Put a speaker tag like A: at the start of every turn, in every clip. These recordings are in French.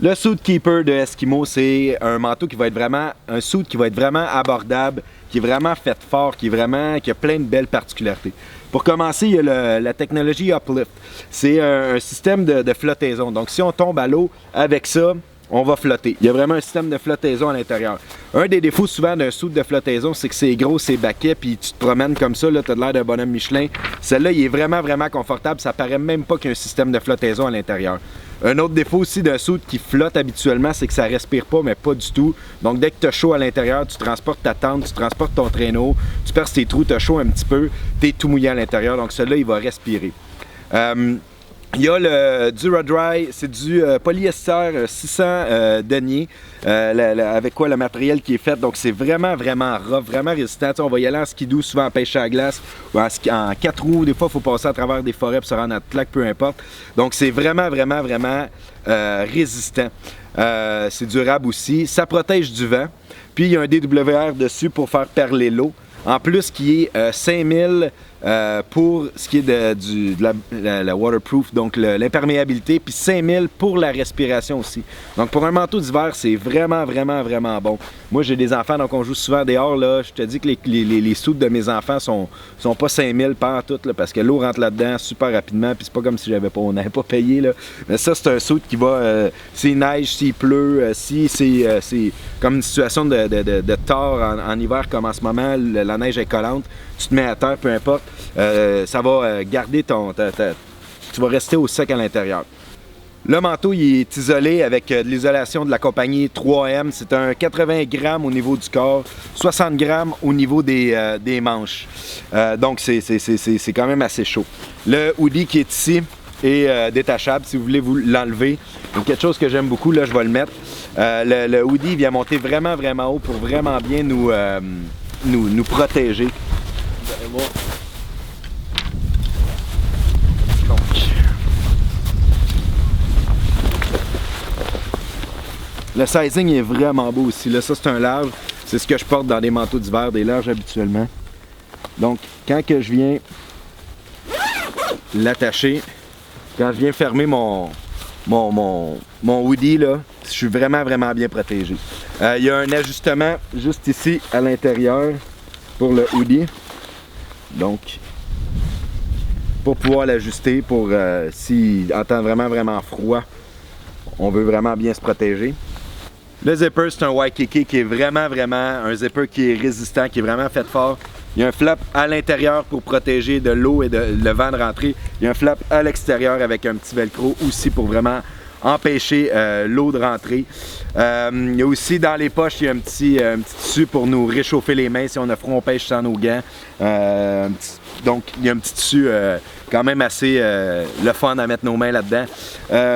A: Le Suit Keeper de Eskimo, c'est un manteau qui va être vraiment, un suit qui va être vraiment abordable, qui est vraiment fait fort, qui a plein de belles particularités. Pour commencer, il y a la technologie Uplift. C'est un système de flottaison. Donc, si on tombe à l'eau avec ça, on va flotter. Il y a vraiment un système de flottaison à l'intérieur. Un des défauts souvent d'un suit de flottaison, c'est que c'est gros, c'est baquet, puis tu te promènes comme ça, là, tu as l'air d'un bonhomme Michelin. Celle-là, il est vraiment, vraiment confortable. Ça paraît même pas qu'il y a un système de flottaison à l'intérieur. Un autre défaut aussi d'un suit qui flotte habituellement, c'est que ça respire pas, mais pas du tout. Donc, dès que tu as chaud à l'intérieur, tu transportes ta tente, tu transportes ton traîneau, tu perces tes trous, tu as chaud un petit peu, tu es tout mouillé à l'intérieur. Donc, celui-là, il va respirer. Il y a le Duradry, c'est du polyester 600 denier, avec quoi le matériel qui est fait. Donc c'est vraiment rough, vraiment résistant. T'sais, on va y aller en skidoo, souvent en pêche à la glace, ou en 4 roues. Des fois, il faut passer à travers des forêts pour se rendre à Tlac, peu importe. Donc c'est vraiment résistant. C'est durable aussi. Ça protège du vent. Puis il y a un DWR dessus pour faire perler l'eau. En plus, qui est 5000 pour ce qui est de la waterproof, donc l'imperméabilité, puis 5000 pour la respiration aussi. Donc pour un manteau d'hiver, c'est vraiment bon. Moi, j'ai des enfants, donc on joue souvent dehors. Là. Je te dis que les suits de mes enfants sont pas 5000 pas en tout, là, parce que l'eau rentre là-dedans super rapidement, puis c'est pas comme si on n'avait pas payé. Là. Mais ça, c'est un suit qui va, s'il neige, s'il pleut, si c'est comme une situation de tort en hiver comme en ce moment, la neige est collante, tu te mets à terre, peu importe, ça va garder tu vas rester au sec à l'intérieur. Le manteau, il est isolé avec de l'isolation de la compagnie 3M. C'est un 80 grammes au niveau du corps, 60 grammes au niveau des manches. Donc, c'est quand même assez chaud. Le hoodie qui est ici est détachable si vous voulez vous l'enlever. Donc, quelque chose que j'aime beaucoup, là, je vais le mettre. Le hoodie vient monter vraiment haut pour vraiment bien nous protéger. Vous allez voir. Le sizing est vraiment beau aussi. Là, ça, c'est un large. C'est ce que je porte dans des manteaux d'hiver, des larges habituellement. Donc, quand que je viens l'attacher, quand je viens fermer mon hoodie, là, je suis vraiment bien protégé. Il y a un ajustement juste ici à l'intérieur pour le hoodie. Donc, pour pouvoir l'ajuster pour s'il entend vraiment froid, on veut vraiment bien se protéger. Le zipper, c'est un Waikiki qui est vraiment un zipper qui est résistant, qui est vraiment fait fort. Il y a un flap à l'intérieur pour protéger de l'eau et le vent de rentrée. Il y a un flap à l'extérieur avec un petit velcro aussi pour vraiment empêcher l'eau de rentrer. Il y a aussi dans les poches, il y a un petit tissu pour nous réchauffer les mains si on a froid, on pêche sans nos gants. Donc il y a un petit tissu quand même assez le fun à mettre nos mains là-dedans.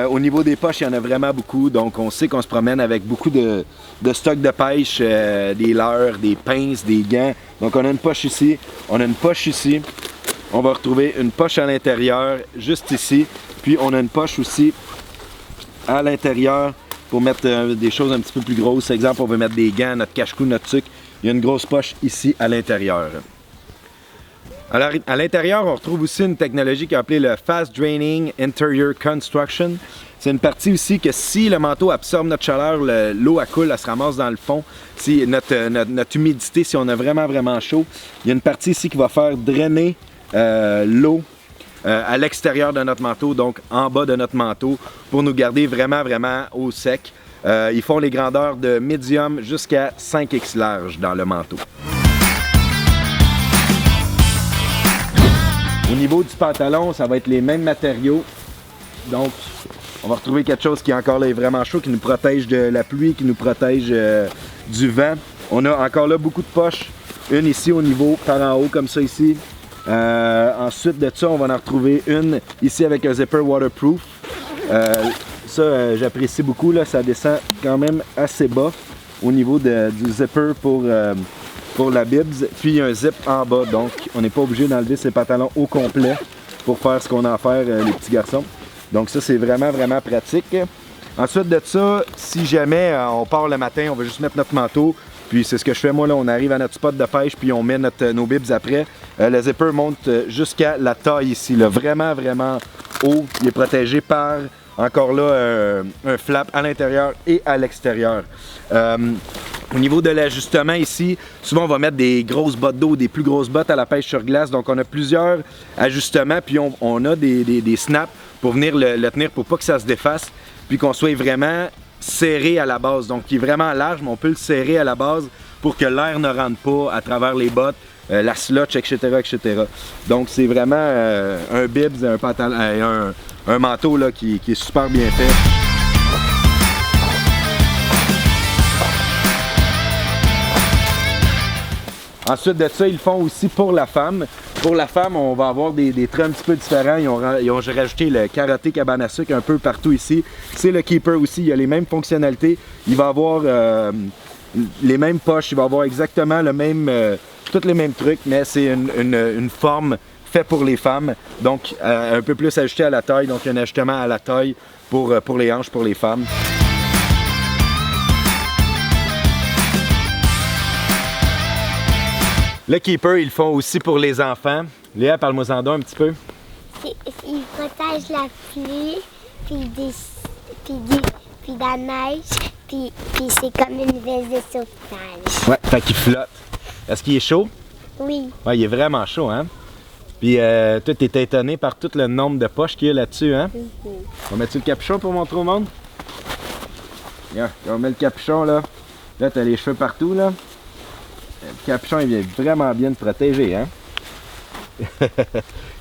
A: Au niveau des poches, il y en a vraiment beaucoup. Donc on sait qu'on se promène avec beaucoup de stock de pêche, des leurres, des pinces, des gants. Donc on a une poche ici, on a une poche ici. On va retrouver une poche à l'intérieur, juste ici. Puis on a une poche aussi à l'intérieur pour mettre des choses un petit peu plus grosses. Exemple, on veut mettre des gants, notre cache-cou, notre sucre. Il y a une grosse poche ici à l'intérieur. Alors, à l'intérieur, on retrouve aussi une technologie qui est appelée le Fast Draining Interior Construction. C'est une partie aussi que si le manteau absorbe notre chaleur, l'eau coule, elle se ramasse dans le fond. Si notre humidité, si on a vraiment chaud, il y a une partie ici qui va faire drainer l'eau à l'extérieur de notre manteau, donc en bas de notre manteau, pour nous garder vraiment au sec. Ils font les grandeurs de médium jusqu'à 5X large dans le manteau. Au niveau du pantalon, ça va être les mêmes matériaux. Donc, on va retrouver quelque chose qui encore là est vraiment chaud, qui nous protège de la pluie, qui nous protège du vent. On a encore là beaucoup de poches. Une ici au niveau par en haut, comme ça ici. Ensuite de ça, on va en retrouver une ici avec un zipper waterproof. Ça, j'apprécie beaucoup. Là, ça descend quand même assez bas au niveau du zipper pour la bibs. Puis il y a un zip en bas, donc on n'est pas obligé d'enlever ses pantalons au complet pour faire ce qu'on a à faire, les petits garçons. Donc ça, c'est vraiment pratique. Ensuite de ça, si jamais on part le matin, on va juste mettre notre manteau. Puis c'est ce que je fais moi là, on arrive à notre spot de pêche puis on met nos bibs après. Le zipper monte jusqu'à la taille ici, là, vraiment haut. Il est protégé par Encore là, un flap à l'intérieur et à l'extérieur. Au niveau de l'ajustement ici, souvent on va mettre des grosses bottes d'eau, des plus grosses bottes à la pêche sur glace. Donc on a plusieurs ajustements, puis on a des snaps pour venir le tenir pour pas que ça se défasse, puis qu'on soit vraiment serré à la base. Donc il est vraiment large, mais on peut le serrer à la base pour que l'air ne rentre pas à travers les bottes, la slotch, etc., etc. Donc c'est vraiment un bibs, un pantalon, un manteau là, qui est super bien fait. Ensuite de ça, ils le font aussi pour la femme. Pour la femme, on va avoir des traits un petit peu différents. Ils ont rajouté le karaté cabane à sucre un peu partout ici. C'est le keeper aussi, il a les mêmes fonctionnalités. Il va avoir les mêmes poches, il va avoir exactement le même, tous les mêmes trucs, mais c'est une forme faite pour les femmes. Donc un peu plus ajusté à la taille, donc un ajustement à la taille pour les hanches, pour les femmes. Le keeper, ils le font aussi pour les enfants. Léa, parle-moi-en donc un petit peu.
B: Il protège la pluie, puis de la neige, puis c'est comme une veste de sauvetage.
A: Ouais, fait qu'il flotte. Est-ce qu'il est chaud?
B: Oui.
A: Ouais, il est vraiment chaud, hein? Puis toi, t'es étonné par tout le nombre de poches qu'il y a là-dessus, hein? On va mettre le capuchon pour montrer au monde? Viens, on met le capuchon, là. Là, t'as les cheveux partout, là. Le capuchon, il vient vraiment bien te protéger, hein?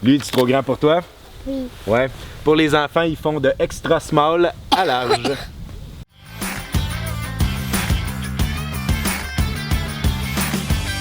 A: Lui, c'est trop grand pour toi?
B: Oui.
A: Ouais. Pour les enfants, ils font de extra small à large.